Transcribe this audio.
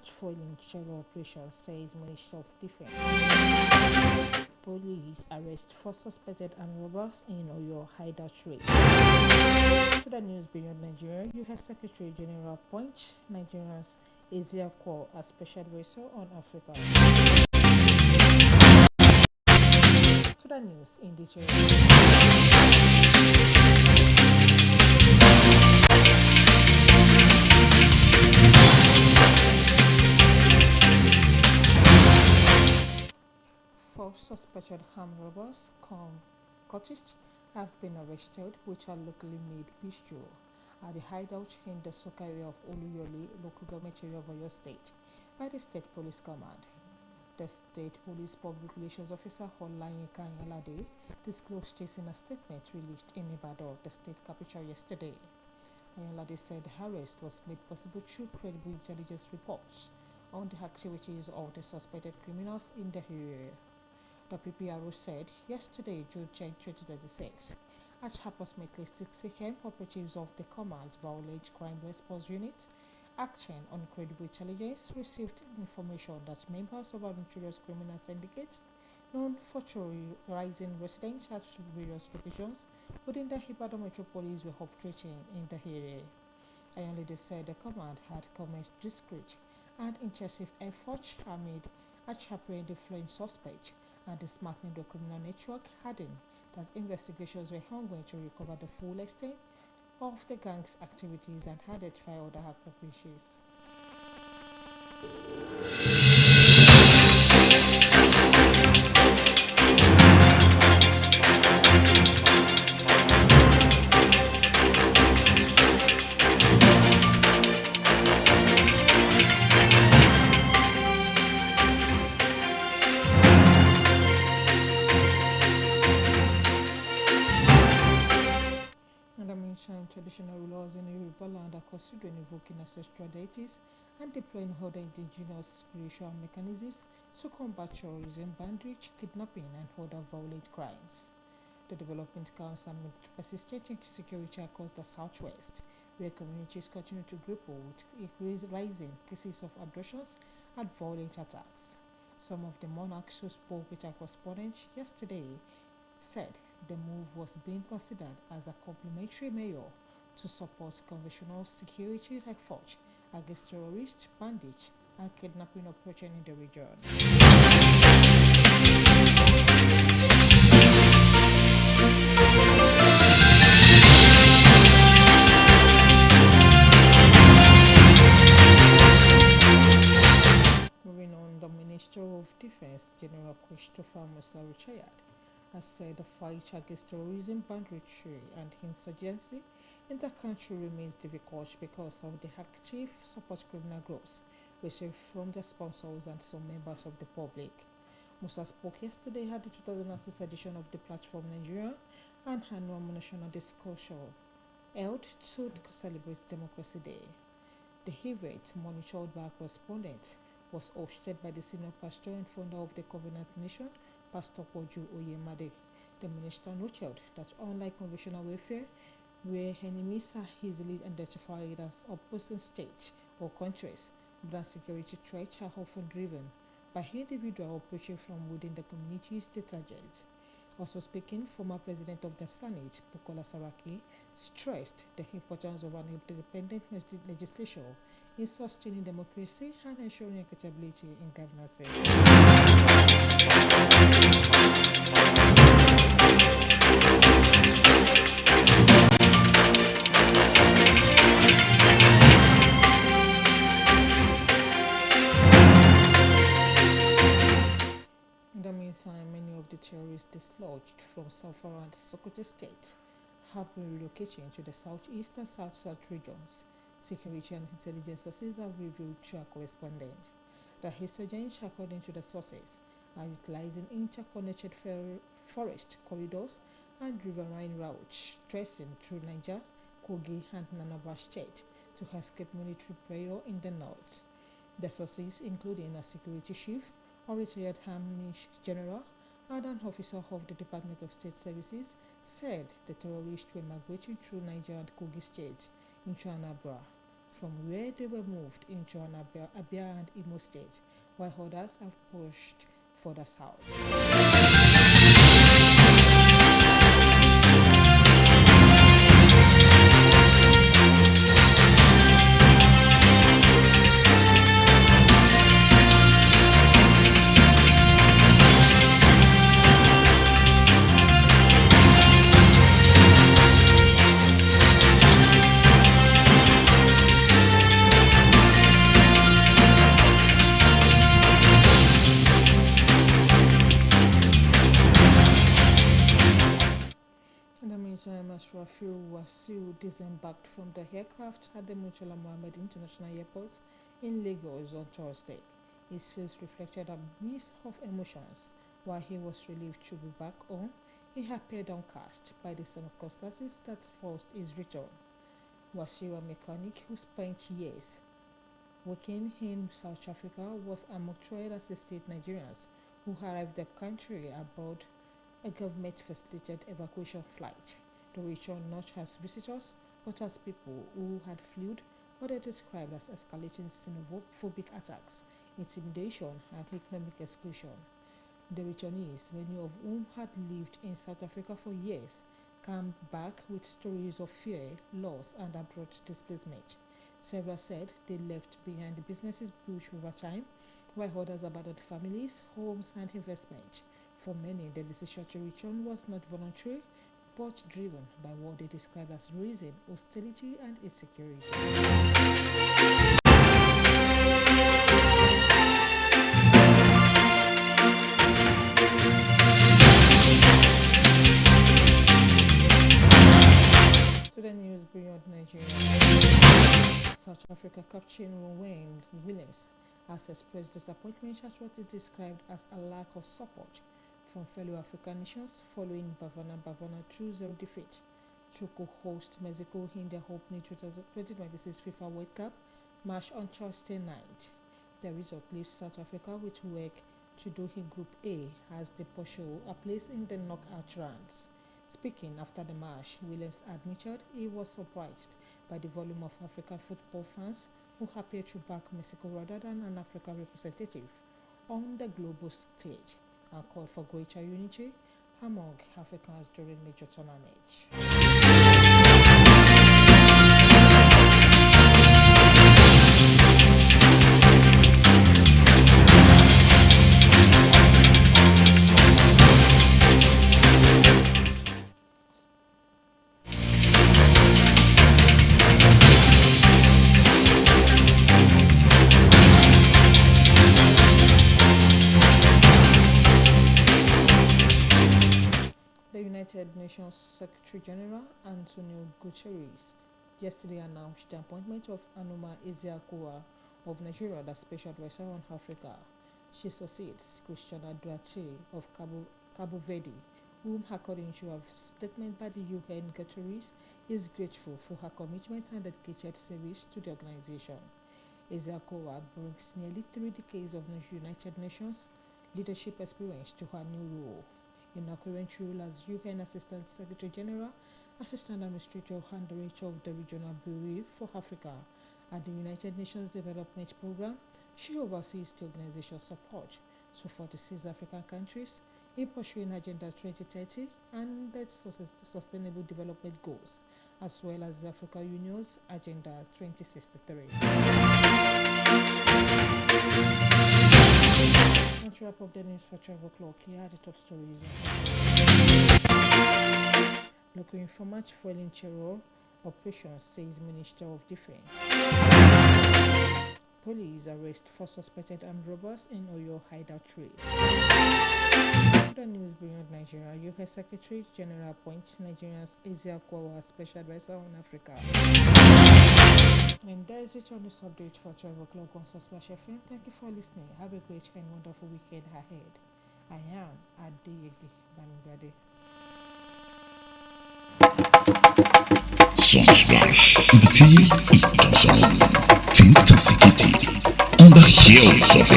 March following terror operation, says Minister of Defense. Police arrest 4 suspected armed robbers in Oyo hideout raid. To the news beyond Nigeria, U.S. Secretary General appoints Nigeria's Ezeakwal as special advisor on Africa. To the news in detail. Four suspected armed robbers cultists have been arrested, which are locally made bistro at the hideout in the Soka area of Oluyole, local government area of Oyo State, by the State Police Command. The State Police Public Relations Officer Olayinka Ayalade disclosed this in a statement released in Ibadan, the state capital, yesterday. Ayalade said the arrest was made possible through credible intelligence reports on the activities of the suspected criminals in the area. The PPRO said yesterday, June 10, 2026, at approximately 6 a.m., operatives of the Command's Violent Crime Response Unit, acting on credible intelligence, received information that members of a notorious criminal syndicate known for terrorizing residents at various locations within the Ibadan metropolis were operating in the area. Ayalade said the command had commenced discreet and intensive efforts amid apprehending the fleeing suspect and dismantling the criminal network, adding that investigations were ongoing to recover the full extent of the gang's activities and identify other accomplices. Traditional rulers in Yoruba land are considering invoking ancestral deities and deploying other indigenous spiritual mechanisms to combat terrorism, bandage, kidnapping, and other violent crimes. The development comes amid persistent insecurity across the southwest, where communities continue to grapple with rising cases of aggressions and violent attacks. Some of the monarchs who spoke with our correspondent yesterday said the move was being considered as a complementary measure to support conventional security efforts against terrorists, bandits, and kidnapping operations in the region. Moving on, the Minister of Defense, General Christopher Musa retired, has said the fight against terrorism, banditry, and insurgency in the country remains difficult because of the active support criminal groups received from their sponsors and some members of the public. Musa spoke yesterday at the 2006 edition of the Platform Nigeria, an annual national discussion held to celebrate Democracy Day. The event, monitored by a correspondent, was hosted by the senior pastor and founder of the Covenant Nation, Pastor Poju Oyemade. The minister noted that unlike conventional warfare, where enemies are easily identified as opposing states or countries, modern security threats are often driven by individuals operating from within the community's detergents. Also speaking, former President of the Senate, Bukola Saraki, stressed the importance of an independent legislature in sustaining democracy and ensuring accountability in governance. In the meantime, many of the terrorists dislodged from Zamfara and Sokoto states have been relocating to the southeast and south-south regions. Security and intelligence sources have revealed to our correspondent. The insurgents, according to the sources, are utilizing interconnected forest corridors and riverine routes tracing through Niger, Kogi, and Nanaba states to escape military pressure in the north. The sources, including a security chief, a retired Army general, and an officer of the Department of State Services, said the terrorists were migrating through Niger and Kogi states into Anambra. from where they were moved in John Abia and Imo State, while others have pushed further south. In the meantime, as Rafiu Wasiu disembarked from the aircraft at the Murtala Mohammed International Airport in Lagos on Thursday, his face reflected a mix of emotions. While he was relieved to be back home, he appeared downcast by the circumstances that forced his return. Wasiu, a mechanic who spent years working in South Africa, was among 12 assisted Nigerians who arrived the country aboard a government-facilitated evacuation flight. They returned not as visitors, but as people who had fled what they described as escalating xenophobic attacks, intimidation, and economic exclusion. The returnees, many of whom had lived in South Africa for years, came back with stories of fear, loss, and abrupt displacement. Several said they left behind the businesses built over time, while others abandoned families, homes, and investments. For many, the decision to return was not voluntary, but driven by what they described as reason, hostility, and insecurity. To the news beyond Nigeria, South Africa captain Wayne Williams has expressed disappointment at what is described as a lack of support from fellow African nations following Bafana 2-0 defeat to co-host Mexico in their opening 2026 FIFA World Cup match on Thursday night. The result leaves South Africa with work to do in Group A as they pursue a place in the knockout rounds. Speaking after the match, Williams admitted he was surprised by the volume of African football fans who appeared to back Mexico rather than an African representative on the global stage, and called for greater unity among Africans during major tournaments. United Nations Secretary General Antonio Guterres yesterday announced the appointment of Anoma Ezeakoa of Nigeria as Special Advisor on Africa. She succeeds Christiana Duarte of Cabo Verde, whom, according to a statement by the UN, Guterres is grateful for her commitment and dedicated service to the organization. Ezeakoa brings nearly 3 decades of United Nations leadership experience to her new role. In her current role as UN Assistant Secretary General, Assistant Administrator and Director of the Regional Bureau for Africa at the United Nations Development Programme, she oversees the organization's support to 46 African countries in pursuing Agenda 2030 and its Sustainable Development Goals, as well as the African Union's Agenda 2063. To wrap up the news for 12 o'clock, here are the top stories. Looking for much foiling terror operations, says Minister of Defense. Police arrest 4 suspected armed robbers in Oyo hideout raid. To the news beyond Nigeria, U.S. Secretary General appoints Nigeria's Ezeakoa as Special Advisor on Africa. And that is it on this update for 12 o'clock on Splash FM. Thank you for listening. Have a great and wonderful weekend ahead. I am Adeyegi Bamigade. Sunsplash, ibi tí ìtànsán tí ń tàn sí kìtì on the hills of